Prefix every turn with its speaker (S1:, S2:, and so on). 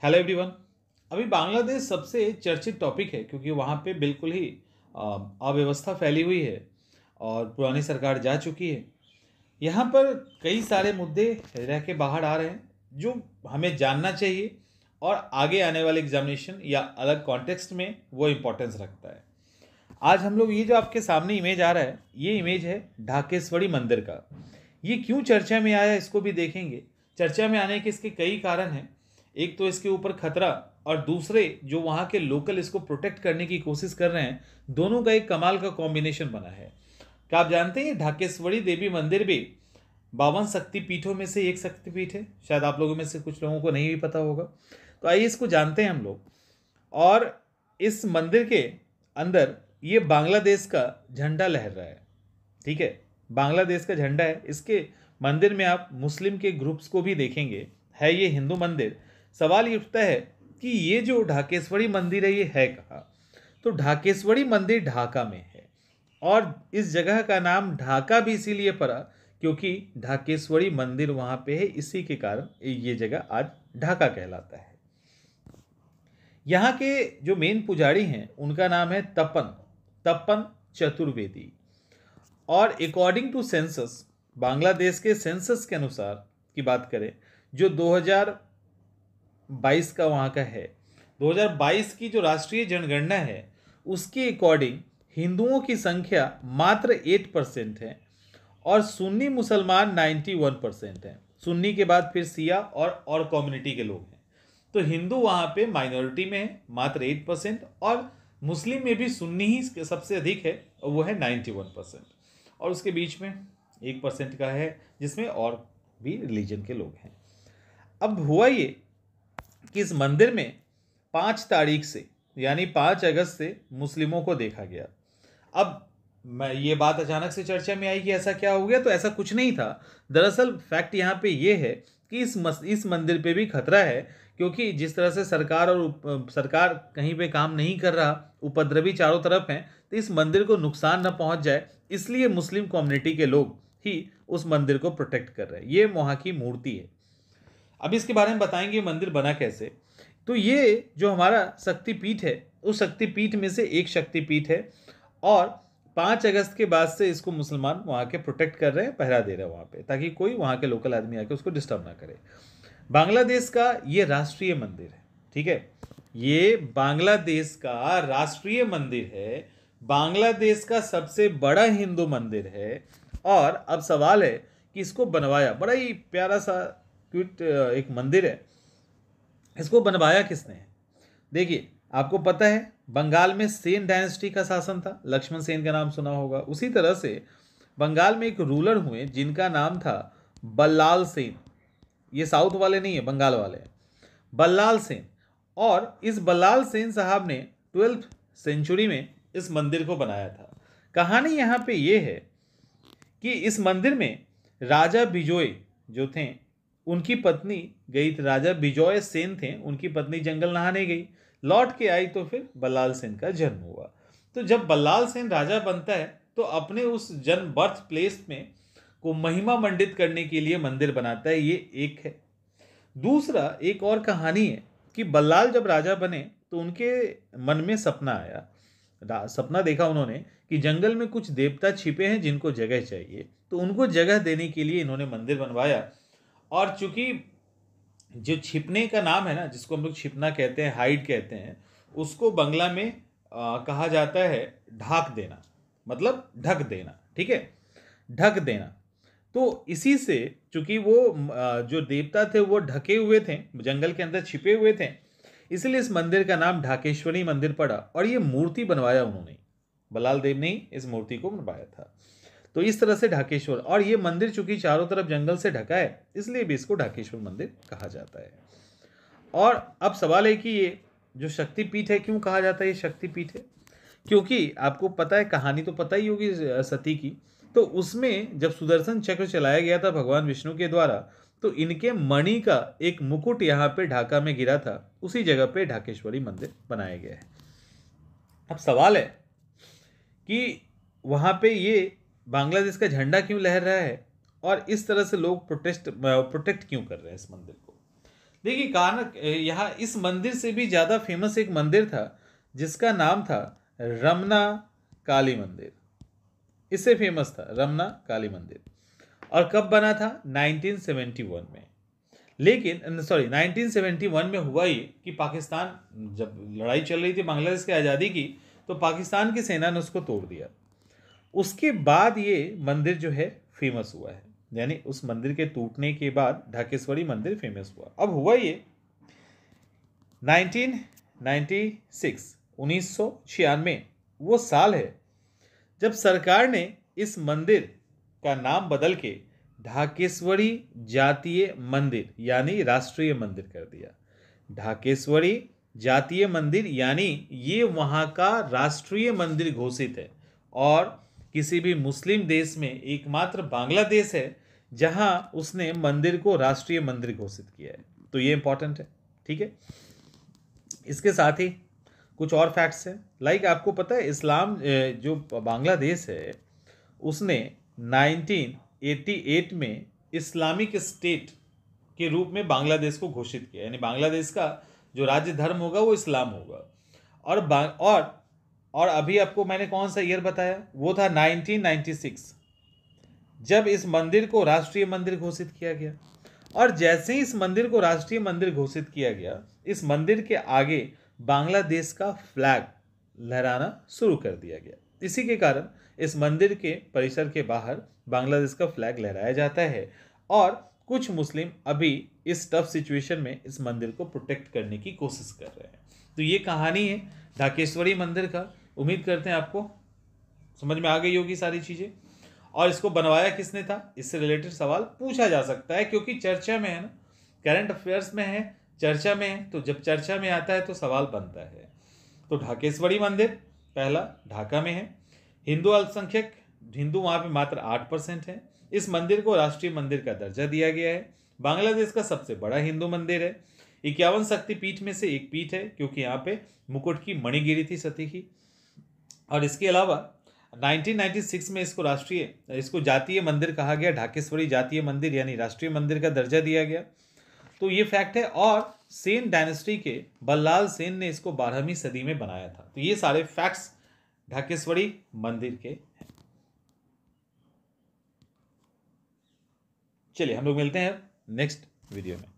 S1: Hello everyone. अभी बांग्लादेश सबसे चर्चित टॉपिक है क्योंकि वहाँ पे बिल्कुल ही अव्यवस्था फैली हुई है और पुरानी सरकार जा चुकी है। यहाँ पर कई सारे मुद्दे रह के बाहर आ रहे हैं जो हमें जानना चाहिए और आगे आने वाले एग्जामिनेशन या अलग कॉन्टेक्स्ट में वो इम्पोर्टेंस रखता है। आज हम लोग ये जो आपके सामने इमेज आ रहा है, ये इमेज है ढाकेश्वरी मंदिर का। ये क्यों चर्चा में आया इसको भी देखेंगे। चर्चा में आने के इसके कई कारण हैं। एक तो इसके ऊपर खतरा और दूसरे जो वहाँ के लोकल इसको प्रोटेक्ट करने की कोशिश कर रहे हैं, दोनों का एक कमाल का कॉम्बिनेशन बना है। क्या आप जानते हैं ढाकेश्वरी देवी मंदिर भी 52 शक्तिपीठों में से एक शक्तिपीठ है? शायद आप लोगों में से कुछ लोगों को नहीं भी पता होगा। तो आइए इसको जानते हैं हम लोग। और इस मंदिर के अंदर ये बांग्लादेश का झंडा लहर रहा है। ठीक है, बांग्लादेश का झंडा है। इसके मंदिर में आप मुस्लिम के ग्रुप्स को भी देखेंगे। है ये हिंदू मंदिर। सवाल ये उठता है कि ये जो ढाकेश्वरी मंदिर है ये है कहाँ? तो ढाकेश्वरी मंदिर ढाका में है और इस जगह का नाम ढाका भी इसीलिए पड़ा क्योंकि ढाकेश्वरी मंदिर वहाँ पे है। इसी के कारण ये जगह आज ढाका कहलाता है। यहाँ के जो मेन पुजारी हैं उनका नाम है तपन तपन चतुर्वेदी। और अकॉर्डिंग टू सेंसस, बांग्लादेश के सेंसस के अनुसार की बात करें जो 2022 का वहाँ का है, 2022 की जो राष्ट्रीय जनगणना है उसके अकॉर्डिंग हिंदुओं की संख्या मात्र 8% है और सुन्नी मुसलमान 91% हैं। सुन्नी के बाद फिर सिया और कम्युनिटी के लोग हैं। तो हिंदू वहाँ पे माइनॉरिटी में है मात्र 8%, और मुस्लिम में भी सुन्नी ही सबसे अधिक है और वो है 91%, और उसके बीच में 1% का है जिसमें और भी रिलीजन के लोग हैं। अब हुआ ये कि इस मंदिर में 5 तारीख से यानी 5 अगस्त से मुस्लिमों को देखा गया। अब मैं ये बात अचानक से चर्चा में आई कि ऐसा क्या हो गया, तो ऐसा कुछ नहीं था। दरअसल फैक्ट यहाँ पे ये है कि इस मंदिर पे भी खतरा है क्योंकि जिस तरह से सरकार कहीं पे काम नहीं कर रहा, उपद्रवी चारों तरफ हैं, तो इस मंदिर को नुकसान न पहुंच जाए इसलिए मुस्लिम कम्युनिटी के लोग ही उस मंदिर को प्रोटेक्ट कर रहे हैं। ये वहाँ की मूर्ति है। अब इसके बारे में बताएंगे मंदिर बना कैसे। तो ये जो हमारा शक्तिपीठ है उस शक्तिपीठ में से एक शक्तिपीठ है और 5 अगस्त के बाद से इसको मुसलमान वहाँ के प्रोटेक्ट कर रहे हैं, पहरा दे रहे हैं वहाँ पे, ताकि कोई वहाँ के लोकल आदमी आके उसको डिस्टर्ब ना करे। बांग्लादेश का ये राष्ट्रीय मंदिर है। ठीक है, ये बांग्लादेश का राष्ट्रीय मंदिर है, बांग्लादेश का सबसे बड़ा हिंदू मंदिर है। और अब सवाल है कि इसको बनवाया, बड़ा ही प्यारा सा क्यूट एक मंदिर है, इसको बनवाया किसने है? देखिए, आपको पता है बंगाल में सेन डायनेस्टी का शासन था, लक्ष्मण सेन का नाम सुना होगा। उसी तरह से बंगाल में एक रूलर हुए जिनका नाम था बल्लाल सेन। ये साउथ वाले नहीं है, बंगाल वाले हैं, बल्लाल सेन। और इस बल्लाल सेन साहब ने 12th सेंचुरी में इस मंदिर को बनाया था। कहानी यहाँ पे ये है कि इस मंदिर में राजा बिजोय जो थे उनकी पत्नी गई थी, राजा बिजोय सेन थे, उनकी पत्नी जंगल नहाने गई, लौट के आई तो फिर बल्लाल सेन का जन्म हुआ। तो जब बल्लाल सेन राजा बनता है तो अपने उस जन्म बर्थ प्लेस में को महिमा मंडित करने के लिए मंदिर बनाता है। ये एक है। दूसरा एक और कहानी है कि बल्लाल जब राजा बने तो उनके मन में सपना आया, सपना देखा उन्होंने कि जंगल में कुछ देवता छिपे हैं जिनको जगह चाहिए, तो उनको जगह देने के लिए इन्होंने मंदिर बनवाया। और चूंकि जो छिपने का नाम है ना, जिसको हम लोग छिपना कहते हैं, हाइड कहते हैं, उसको बंगला में कहा जाता है ढाक देना, मतलब ढक देना। ठीक है, ढक देना। तो इसी से चूंकि वो जो देवता थे वो ढके हुए थे, जंगल के अंदर छिपे हुए थे, इसलिए इस मंदिर का नाम ढाकेश्वरी मंदिर पड़ा। और ये मूर्ति बनवाया उन्होंने, बलाल देव ने ही इस मूर्ति को बनवाया था। तो इस तरह से ढाकेश्वर, और ये मंदिर चूंकि चारों तरफ जंगल से ढका है इसलिए भी इसको ढाकेश्वर मंदिर कहा जाता है। और अब सवाल है कि ये जो शक्तिपीठ है क्यों कहा जाता है ये शक्तिपीठ है? क्योंकि आपको पता है, कहानी तो पता ही होगी सती की। तो उसमें जब सुदर्शन चक्र चलाया गया था भगवान विष्णु के द्वारा, तो इनके मणि का एक मुकुट यहाँ पे ढाका में गिरा था, उसी जगह पे ढाकेश्वरी मंदिर बनाया गया है। अब सवाल है कि वहाँ पे ये बांग्लादेश का झंडा क्यों लहर रहा है और इस तरह से लोग प्रोटेक्ट क्यों कर रहे हैं इस मंदिर को? देखिए कारण यहाँ इस मंदिर से भी ज़्यादा फेमस एक मंदिर था जिसका नाम था रमना काली मंदिर। इससे फेमस था रमना काली मंदिर। और कब बना था? 1971 में। लेकिन 1971 में हुआ ये कि पाकिस्तान, जब लड़ाई चल रही थी बांग्लादेश की आज़ादी की, तो पाकिस्तान की सेना ने उसको तोड़ दिया। उसके बाद ये मंदिर जो है फेमस हुआ है, यानी उस मंदिर के टूटने के बाद ढाकेश्वरी मंदिर फेमस हुआ। अब हुआ ये 1996 वो साल है जब सरकार ने इस मंदिर का नाम बदल के ढाकेश्वरी जातीय मंदिर यानी राष्ट्रीय मंदिर कर दिया। ढाकेश्वरी जातीय मंदिर यानी ये वहाँ का राष्ट्रीय मंदिर घोषित है, और किसी भी मुस्लिम देश में एकमात्र बांग्लादेश है जहाँ उसने मंदिर को राष्ट्रीय मंदिर घोषित किया है। तो ये इंपॉर्टेंट है, ठीक है। इसके साथ ही कुछ और फैक्ट्स हैं, लाइक आपको पता है इस्लाम जो बांग्लादेश है उसने 1988 में इस्लामिक स्टेट के रूप में बांग्लादेश को घोषित किया, यानी बांग्लादेश का जो राज्य धर्म होगा वो इस्लाम होगा। और अभी आपको मैंने कौन सा ईयर बताया, वो था 1996 जब इस मंदिर को राष्ट्रीय मंदिर घोषित किया गया। और जैसे ही इस मंदिर को राष्ट्रीय मंदिर घोषित किया गया, इस मंदिर के आगे बांग्लादेश का फ्लैग लहराना शुरू कर दिया गया। इसी के कारण इस मंदिर के परिसर के बाहर बांग्लादेश का फ्लैग लहराया जाता है, और कुछ मुस्लिम अभी इस टफ सिचुएशन में इस मंदिर को प्रोटेक्ट करने की कोशिश कर रहे हैं। तो ये कहानी है ढाकेश्वरी मंदिर का। उम्मीद करते हैं आपको समझ में आ गई होगी सारी चीज़ें। और इसको बनवाया किसने था, इससे रिलेटेड सवाल पूछा जा सकता है, क्योंकि चर्चा में है ना, करंट अफेयर्स में है, चर्चा में है, तो जब चर्चा में आता है तो सवाल बनता है। तो ढाकेश्वरी मंदिर पहला ढाका में है। हिंदू अल्पसंख्यक, हिंदू वहाँ पे मात्र 8% है। इस मंदिर को राष्ट्रीय मंदिर का दर्जा दिया गया है। बांग्लादेश का सबसे बड़ा हिंदू मंदिर है। 51 शक्तिपीठ में से एक पीठ है, क्योंकि यहाँ पे मुकुट की मणि गिरी थी सती की। और इसके अलावा 1996 में इसको जातीय मंदिर कहा गया, ढाकेश्वरी जातीय मंदिर यानी राष्ट्रीय मंदिर का दर्जा दिया गया। तो ये फैक्ट है। और सेन डायनेस्टी के बल्लाल सेन ने इसको 12वीं सदी में बनाया था। तो ये सारे फैक्ट्स ढाकेश्वरी मंदिर के। चलिए हम लोग मिलते हैं नेक्स्ट वीडियो में।